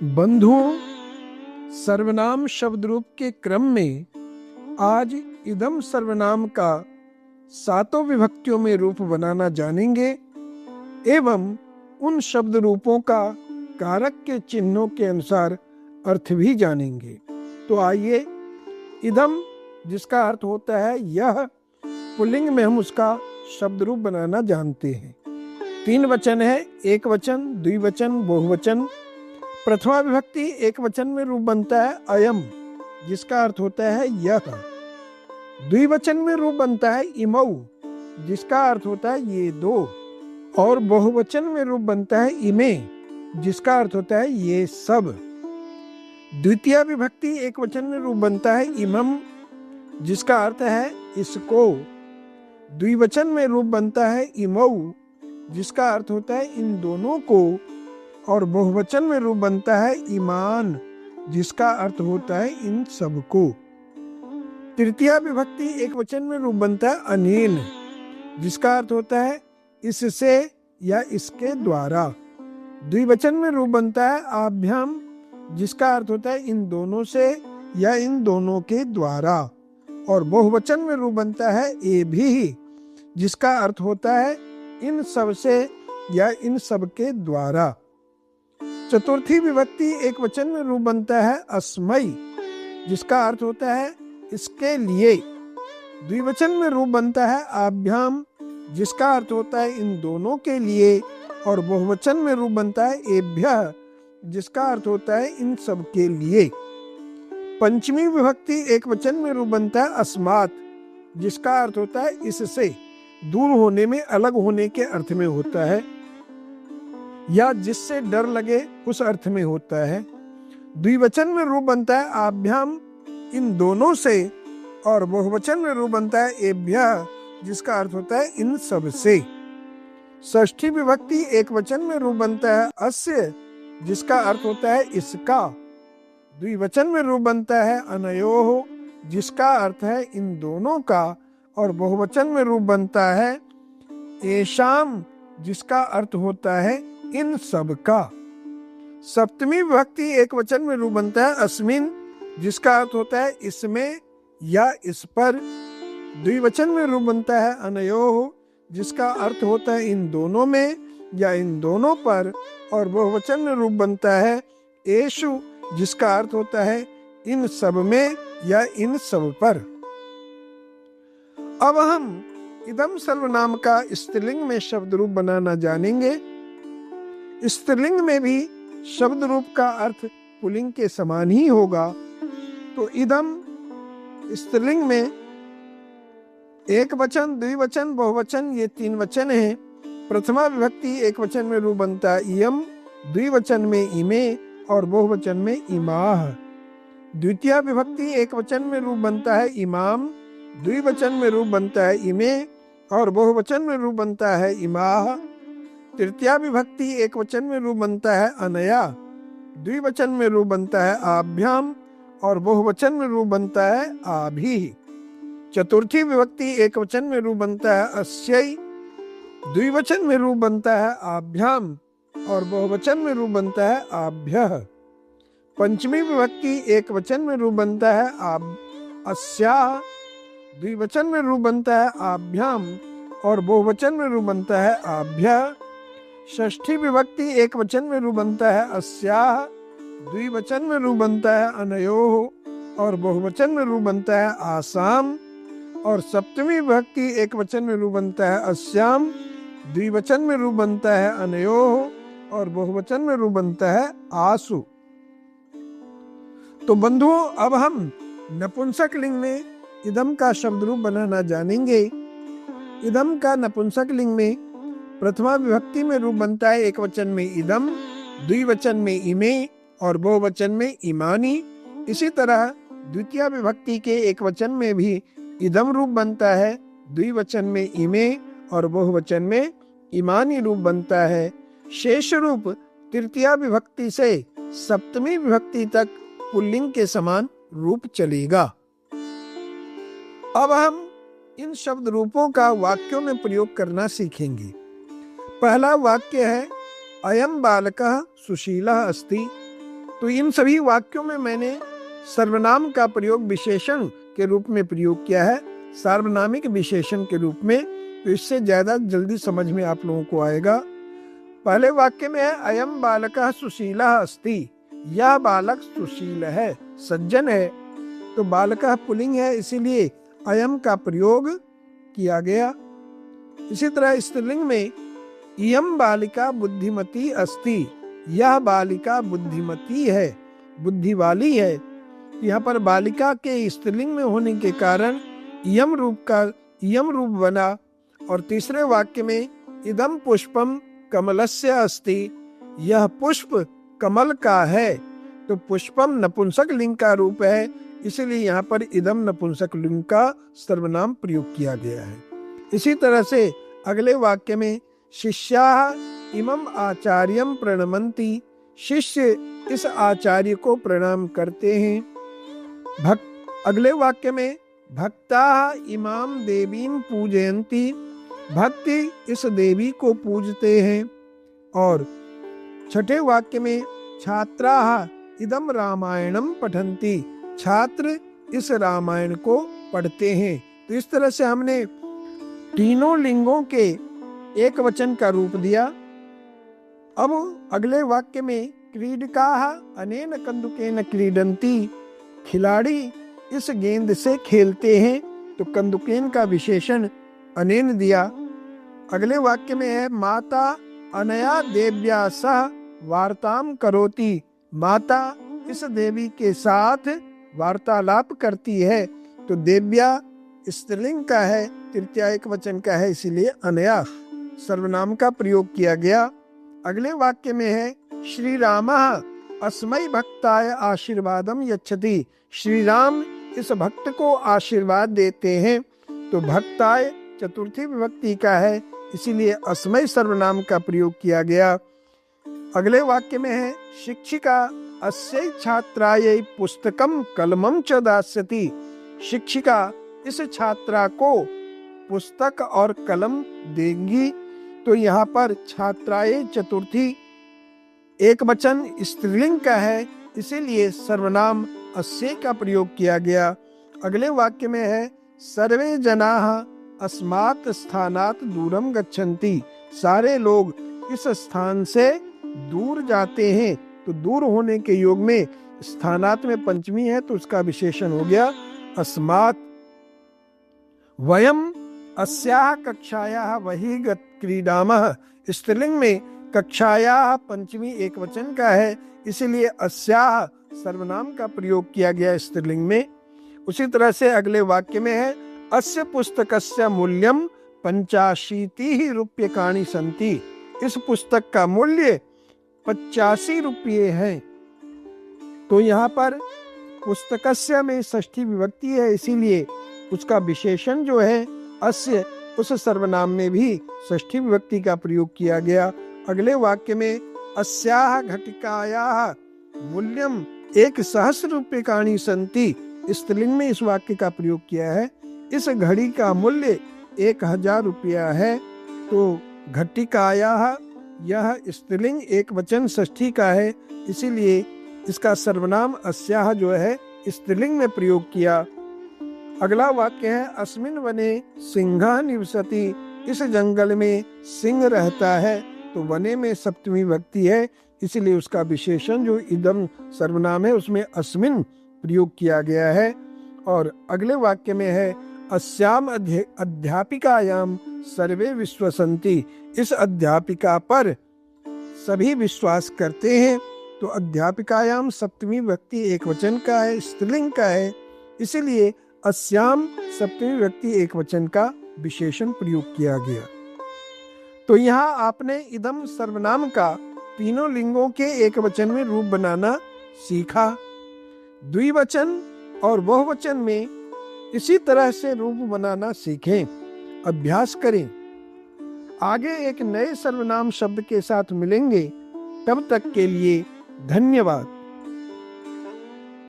बंधुओं, सर्वनाम शब्द रूप के क्रम में आज इदम सर्वनाम का सातों विभक्तियों में रूप बनाना जानेंगे एवं उन शब्द रूपों का कारक के चिन्हों के अनुसार अर्थ भी जानेंगे। तो आइए, इदम जिसका अर्थ होता है यह, पुल्लिंग में हम उसका शब्द रूप बनाना जानते हैं। 3 वचन है, एक वचन, द्विवचन, बहुवचन। प्रथमा विभक्ति एक वचन में रूप बनता है अयम, जिसका अर्थ होता है यह। द्विवचन में रूप बनता है इमौ, जिसका अर्थ होता है ये दो। और बहुवचन में रूप बनता है इमे, जिसका अर्थ होता है ये सब। द्वितीय विभक्ति एक वचन में रूप बनता है इमम, जिसका अर्थ है इसको। द्विवचन में रूप बनता है इमौ, जिसका अर्थ होता है इन दोनों को। और बहुवचन में रूप बनता है ईमान, जिसका अर्थ होता है इन सबको। तृतीय विभक्ति एक वचन में रूप बनता है अनेन, जिसका अर्थ होता है इससे या इसके द्वारा। द्विवचन में रूप बनता है आभ्याम, जिसका अर्थ होता है इन दोनों से या इन दोनों के द्वारा। और बहुवचन में रूप बनता है ए भी, जिसका अर्थ होता है इन सब से या इन सब के द्वारा। चतुर्थी विभक्ति एक वचन में रूप बनता है अस्मयी, जिसका अर्थ होता है इसके लिए। द्विवचन में रूप बनता है आभ्याम, जिसका अर्थ होता है इन दोनों के लिए। और बहुवचन में रूप बनता है एभ्यः, जिसका अर्थ होता है इन सब के लिए। पंचमी विभक्ति एक वचन में रूप बनता है अस्मात्, जिसका अर्थ होता है इससे, दूर होने में, अलग होने के अर्थ में होता है, या जिससे डर लगे उस अर्थ में होता है। द्विवचन में रूप बनता है आभ्याम, इन दोनों से। और बहुवचन में रूप बनता है एभ्यः, जिसका अर्थ होता है इन सब से। षष्ठी विभक्ति एक वचन में रूप बनता है अस्य, जिसका अर्थ होता है इसका। द्विवचन में रूप बनता है अनयोः, जिसका अर्थ है इन दोनों का। और बहुवचन में रूप बनता है एषाम्, जिसका अर्थ होता है इन सब का। सप्तमी विभक्ति एक वचन में रूप बनता है अस्मिन्, जिसका अर्थ होता है इसमें या इस पर। द्विवचन में रूप बनता है अनयोः, जिसका अर्थ होता है इन दोनों में या इन दोनों पर। और बहुवचन में रूप बनता है एषु, जिसका अर्थ होता है इन सब में या इन सब पर। अब हम इदम सर्वनाम का स्त्रीलिंग में शब्द रूप बनाना जानेंगे। स्त्रीलिंग में भी शब्द रूप का अर्थ पुल्लिंग के समान ही होगा। तो इदम स्त्रीलिंग में एक वचन, द्विवचन, बहुवचन, ये 3 वचन हैं। प्रथमा विभक्ति एक वचन में रूप बनता है इयम, द्विवचन में इमे और बहुवचन में इमाह। द्वितीय विभक्ति एक वचन में रूप बनता है इमाम, द्विवचन में रूप बनता है इमे और बहुवचन में रूप बनता है इमाह। तृतीया विभक्ति एक वचन में रूप बनता है अनया, द्विवचन में रूप बनता है आभ्याम और बहुवचन में रूप बनता है आभि। चतुर्थी विभक्ति एक वचन में रूप बनता है अस्यै, द्विवचन में रूप बनता है आभ्याम और बहुवचन में रूप बनता है आभ्यः। पंचमी विभक्ति एक वचन में रूप बनता है अस्याः, द्विवचन में रूप बनता है आभ्याम और बहुवचन में रूप बनता है आभ्यः। षष्ठी विभक्ति एक वचन में रूप बनता है अस्याः, द्विवचन में रूप बनता है अनयोः और बहुवचन में रूप बनता है आसाम। और सप्तमी विभक्ति एक वचन में रूप बनता है अस्याम, द्विवचन में रूप बनता है अनयोः और बहुवचन में रूप बनता है आसु। तो बंधुओं, अब हम नपुंसक लिंग में इदम का शब्द रूप बनाना जानेंगे। इदम का नपुंसक लिंग में प्रथमा विभक्ति में रूप बनता है एक वचन में इदम, द्विवचन में इमे और बहुवचन में इमानी। इसी तरह द्वितीय विभक्ति के एक वचन में भी इदम रूप बनता है, द्विवचन में इमे और बहुवचन में इमानी रूप बनता है। शेष रूप तृतीय विभक्ति से सप्तमी विभक्ति तक पुल्लिंग के समान रूप चलेगा। अब हम इन शब्द रूपों का वाक्यों में प्रयोग करना सीखेंगे। पहला वाक्य है अयम बालकः सुशीलः अस्ति। तो इन सभी वाक्यों में मैंने सर्वनाम का प्रयोग विशेषण के रूप में प्रयोग किया है, सार्वनामिक विशेषण के रूप में। तो इससे ज्यादा जल्दी समझ में आप लोगों को आएगा। पहले वाक्य में है अयम बालकः सुशीलः अस्ति, यह बालक सुशील है, सज्जन है। तो बालकः पुल्लिंग है, इसीलिए अयम का प्रयोग किया गया। इसी तरह स्त्रीलिंग में इयम बालिका बुद्धिमती अस्ति, यह बालिका बुद्धिमती है, बुद्धि वाली है। यहाँ पर बालिका के स्त्रीलिंग में होने के कारण इयम रूप बना। और तीसरे वाक्य में इदम पुष्पम कमलस्य अस्ति, यह पुष्प कमल का है। तो पुष्पम नपुंसक लिंग का रूप है, इसलिए यहाँ पर इदम नपुंसक लिंग का सर्वनाम प्रयोग किया गया है। इसी तरह से अगले वाक्य में शिष्याः इमम आचार्यम प्रणमन्ति, शिष्य इस आचार्य को प्रणाम करते हैं। अगले वाक्य में भक्ताः इमाम देवीम पूजयन्ति, भक्ति इस देवी को पूजते हैं। और छठे वाक्य में छात्राः इदम रामायणम पठन्ति, छात्र इस रामायण को पढ़ते हैं। तो इस तरह से हमने तीनों लिंगों के एक वचन का रूप दिया। अब अगले वाक्य में क्रीडकाः अनेन कंदुकेन क्रीडन्ति, खिलाड़ी इस गेंद से खेलते हैं। तो कंदुकेन का विशेषण अनेन दिया। अगले वाक्य में है माता अनया देव्या सह वार्ताम करोति, माता इस देवी के साथ वार्तालाप करती है। तो देव्या स्त्रीलिंग का है, तृतीया एक वचन का है, इसीलिए अनया सर्वनाम का प्रयोग किया गया। अगले वाक्य में है श्री रामः अस्मै भक्ताय आशीर्वादम यच्छति, श्री राम इस भक्त को आशीर्वाद देते हैं। तो भक्ताय चतुर्थी विभक्ति का है, इसीलिए अस्मै सर्वनाम का प्रयोग किया गया। अगले वाक्य में है शिक्षिका अस्यै छात्रायै पुस्तकम कलमम च दास्यति, शिक्षिका इस छात्रा को पुस्तक और कलम देंगी। तो यहाँ पर छात्रायै चतुर्थी एक वचन स्त्रीलिंग का है, इसीलिए सर्वनाम अस्यै का प्रयोग किया गया। अगले वाक्य में है सर्वे जनाः अस्मात् स्थानात् दूरम गच्छन्ति, सारे लोग इस स्थान से दूर जाते हैं। तो दूर होने के योग में स्थानात् में पंचमी है, तो उसका विशेषण हो गया अस्मात्। वयम अस्याः कक्षायाः वही क्रीडामः, स्त्रीलिंग में कक्षायाः पंचमी एक वचन का है, इसीलिए अस्याः सर्वनाम का प्रयोग किया गया स्त्रीलिंग में। उसी तरह से अगले वाक्य में है अस्य पुस्तकस्य मूल्यम 85 रूप्यकाणि सन्ति, इस पुस्तक का मूल्य 85 रुपये है। तो यहाँ पर पुस्तकस्य में षष्ठी विभक्ति है, इसीलिए उसका विशेषण जो है अस्य, उस सर्वनाम में भी षष्ठी विभक्ति का प्रयोग किया गया। अगले वाक्य में अस्याः घटिकायाः मूल्यम 1,000 रूप्यकाणि सन्ति, स्त्रीलिंग में इस वाक्य का प्रयोग किया है। इस घड़ी का मूल्य 1,000 रुपया है। तो घटिकायाः यह स्त्रीलिंग एक वचन षष्ठी का है, इसीलिए इसका सर्वनाम अस्याः जो है स्त्रीलिंग में प्रयोग किया। अगला वाक्य है अस्मिन् वने सिंहः निवसति, इस जंगल में सिंह रहता है। तो वने में सप्तमी विभक्ति है, इसलिए उसका विशेषण जो इदम सर्वनाम है उसमें अस्मिन् प्रयोग किया गया है। और अगले वाक्य में है अस्याम अध्यापिकायाम सर्वे विश्वसन्ति, इस अध्यापिका पर सभी विश्वास करते हैं। तो अध्यापिकायाम सप्तमी विभक्ति एक वचन का है, स्त्रीलिंग का है, इसीलिए अस्याम सप्तमी विभक्ति एक वचन का विशेषण प्रयोग किया गया। तो यहाँ आपने इदम सर्वनाम का तीनों लिंगों के एक वचन में रूप बनाना सीखा। द्विवचन और बहुवचन में इसी तरह से रूप बनाना सीखें, अभ्यास करें। आगे एक नए सर्वनाम शब्द के साथ मिलेंगे, तब तक के लिए धन्यवाद।